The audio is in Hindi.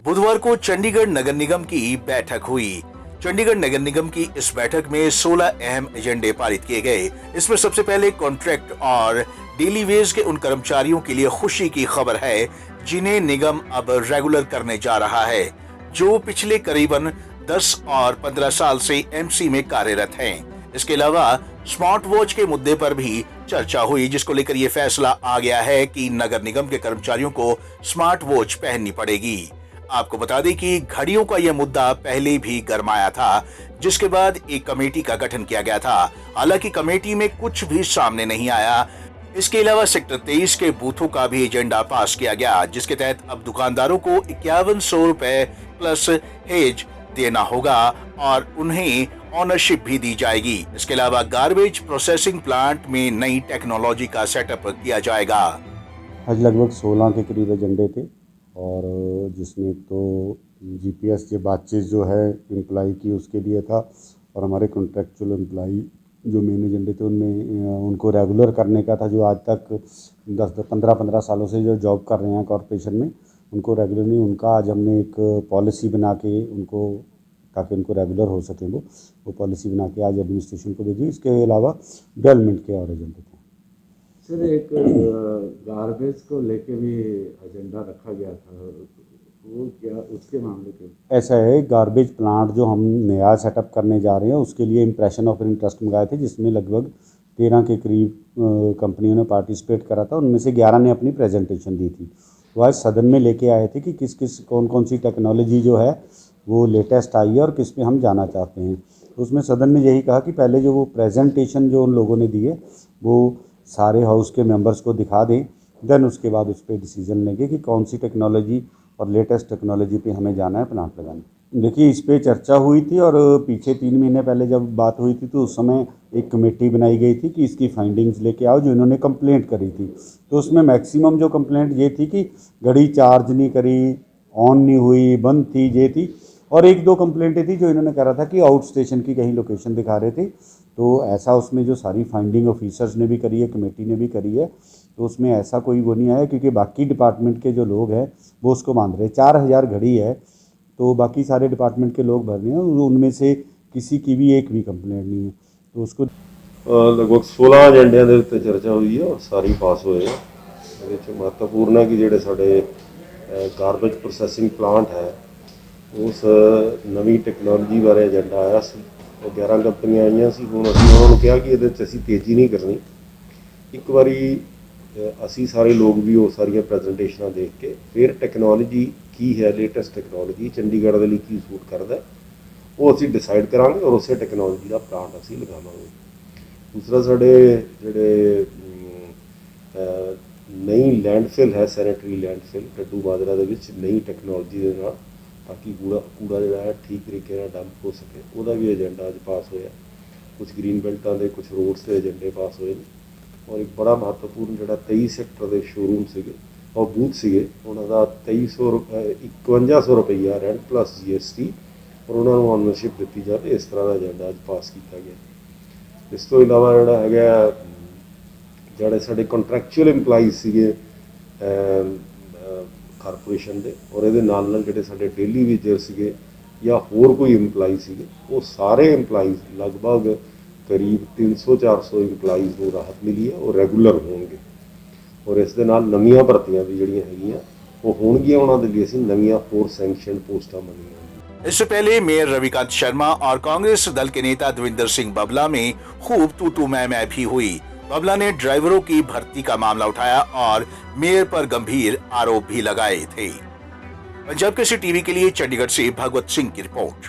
बुधवार को चंडीगढ़ नगर निगम की बैठक हुई। चंडीगढ़ नगर निगम की इस बैठक में 16 अहम एजेंडे पारित किए गए। इसमें सबसे पहले कॉन्ट्रैक्ट और डेली वेज के उन कर्मचारियों के लिए खुशी की खबर है जिन्हें निगम अब रेगुलर करने जा रहा है, जो पिछले करीबन 10 और 15 साल से एमसी में कार्यरत हैं। इसके अलावा स्मार्ट वॉच के मुद्दे पर भी चर्चा हुई, जिसको लेकर यह फैसला आ गया है कि नगर निगम के कर्मचारियों को स्मार्ट वॉच पहननी पड़ेगी। आपको बता दें कि घड़ियों का यह मुद्दा पहले भी गरमाया था, जिसके बाद एक कमेटी का गठन किया गया था। हालांकि कमेटी में कुछ भी सामने नहीं आया। इसके अलावा सेक्टर 23 के बूथों का भी एजेंडा पास किया गया, जिसके तहत अब दुकानदारों को 5100 रुपए प्लस हेज देना होगा और उन्हें ऑनरशिप भी दी जाएगी। इसके अलावा गार्बेज प्रोसेसिंग प्लांट में नई टेक्नोलॉजी का सेटअप किया जाएगा। आज लगभग 16 के करीब एजेंडे थे और जिसमें तो जीपीएस के बातचीत जो है एम्प्लाई की उसके लिए था, और हमारे कॉन्ट्रैक्चुअल एम्प्लाई जो मेन एजेंडे थे उनमें उनको रेगुलर करने का था। जो आज तक 10-15 सालों से जो जॉब कर रहे हैं कॉरपोरेशन में, उनको रेगुलर नहीं, उनका आज हमने एक पॉलिसी बना के उनको, ताकि उनको रेगुलर हो सकें, वो पॉलिसी बना के आज एडमिनिस्ट्रेशन को भेजी। इसके अलावा डेवलपमेंट के और एजेंडे थे। सर, एक गार्बेज को लेके भी एजेंडा रखा गया था, वो क्या उसके मामले के? ऐसा है, गार्बेज प्लांट जो हम नया सेटअप करने जा रहे हैं उसके लिए इम्प्रेशन ऑफ इंटरेस्ट मंगाए थे, जिसमें लगभग 13 के करीब कंपनियों ने पार्टिसिपेट करा था। उनमें से 11 ने अपनी प्रेजेंटेशन दी थी। वो आज सदन में लेके आए थे कि किस कौन कौन सी टेक्नोलॉजी जो है वो लेटेस्ट आई है और किस पे हम जाना चाहते हैं। तो उसमें सदन ने यही कहा कि पहले जो वो प्रेजेंटेशन जो उन लोगों ने दी है वो सारे हाउस के मेंबर्स को दिखा दें, देन उसके बाद उस पर डिसीजन लेंगे कि कौन सी टेक्नोलॉजी और लेटेस्ट टेक्नोलॉजी पे हमें जाना है प्लांट लगाने। देखिए, इस पे चर्चा हुई थी और पीछे 3 महीने पहले जब बात हुई थी तो उस समय एक कमेटी बनाई गई थी कि इसकी फाइंडिंग्स लेके आओ, जो इन्होंने कंप्लेंट करी थी। तो उसमें मैक्सिमम जो कंप्लेंट ये थी कि घड़ी चार्ज नहीं करी, ऑन नहीं हुई, बंद थी, ये थी। और 1-2 कंप्लेंटें थी जो इन्होंने कहा था कि आउट स्टेशन की कहीं लोकेशन दिखा रहे थे। तो ऐसा उसमें जो सारी फाइंडिंग ऑफिसर्स ने भी करी है, कमेटी ने भी करी है, तो उसमें ऐसा कोई वो नहीं आया, क्योंकि बाकी डिपार्टमेंट के जो लोग हैं वो उसको मान रहे हैं। 4000 घड़ी है तो बाकी सारे डिपार्टमेंट के लोग भर रहे हैं, उनमें से किसी की भी एक भी कंप्लेंट नहीं है। तो उसको लगभग 16 एजेंडिਆਂ ਦੇ ਉੱਤੇ ਚਰਚਾ ਹੋਈ ਹੈ और ਸਾਰੀ ਪਾਸ ਹੋਏ ਆ। ਇਹਦੇ ਵਿੱਚ ਮਹੱਤਵਪੂਰਨ ਹੈ ਕਿ ਜਿਹੜੇ ਸਾਡੇ ਗਾਰਬੇਜ ਪ੍ਰੋਸੈਸਿੰਗ ਪਲਾਂਟ ਹੈ ਉਸ ਨਵੀਂ ਟੈਕਨੋਲੋਜੀ ਬਾਰੇ ਏਜੰਡਾ ਆਇਆ ਸੀ। ਉਹ 11 ਕੰਪਨੀਆਂ ਆਈਆਂ ਸੀ। ਹੁਣ ਅਸੀਂ ਉਹਨਾਂ ਨੂੰ ਕਿਹਾ ਕਿ ਇਹਦੇ ਵਿੱਚ ਅਸੀਂ ਤੇਜ਼ੀ ਨਹੀਂ ਕਰਨੀ। ਇੱਕ ਵਾਰੀ ਅਸੀਂ ਸਾਰੇ ਲੋਕ ਵੀ ਉਹ ਸਾਰੀਆਂ ਪ੍ਰੈਜੈਂਟੇਸ਼ਨਾਂ ਦੇਖ ਕੇ ਫਿਰ ਟੈਕਨੋਲੋਜੀ ਕੀ ਹੈ, ਲੇਟੈਸਟ ਟੈਕਨੋਲੋਜੀ ਚੰਡੀਗੜ੍ਹ ਦੇ ਲਈ ਕੀ ਸੂਟ ਕਰਦਾ, ਉਹ ਅਸੀਂ ਡਿਸਾਈਡ ਕਰਾਂਗੇ ਔਰ ਉਸੇ ਟੈਕਨੋਲੋਜੀ ਦਾ ਪਲਾਂਟ ਅਸੀਂ ਲਗਾਵਾਂਗੇ। दूसरा साढ़े जोड़े नई लैंडफिल है, सैनेटरी लैंडफिल डड्डू माजरा दे विच नई टैक्नोलॉजी दे नाल, ताकि कूड़ा जो है ठीक तरीके नाल डंप हो सके, वह भी एजेंडा अज पास होया। कुछ ग्रीन बेल्टां दे, कुछ रोड्स के एजेंडे पास होए। और एक बड़ा महत्वपूर्ण जोड़ा 23 सैक्टर के शोरूम से और बूथ से उन्होंने 5100 रुपया रेंट प्लस GST और उन्होंने ऑनरशिप दी जाए। इस तरह का एजेंडा अज पास किया गया। इस तो इलावा जोड़ा है जोड़े साढ़े कॉन्ट्रैक्चुअल इंप्लाइज से कारपोरेशन के और ये जोड़े साढ़े डेली वेजर से या होर कोई इंप्लाई से, वो सारे इंप्लाइज लगभग करीब 300-400 इंप्लाइज को राहत मिली है और रेगुलर होंगे। और इस दे नाल नवीं भर्तियां भी जड़ियां हैगियां वो होणगियां। उन्हां दे लई असीं नवीं होर सैंक्शन पोस्टां मंगीਆਂ। इससे पहले मेयर रविकांत शर्मा और कांग्रेस दल के नेता देवेंद्र सिंह बबला में खूब तू मैं भी हुई। बबला ने ड्राइवरों की भर्ती का मामला उठाया और मेयर पर गंभीर आरोप भी लगाए थे। पंजाब केसरी टीवी के लिए चंडीगढ़ से भगवत सिंह की रिपोर्ट।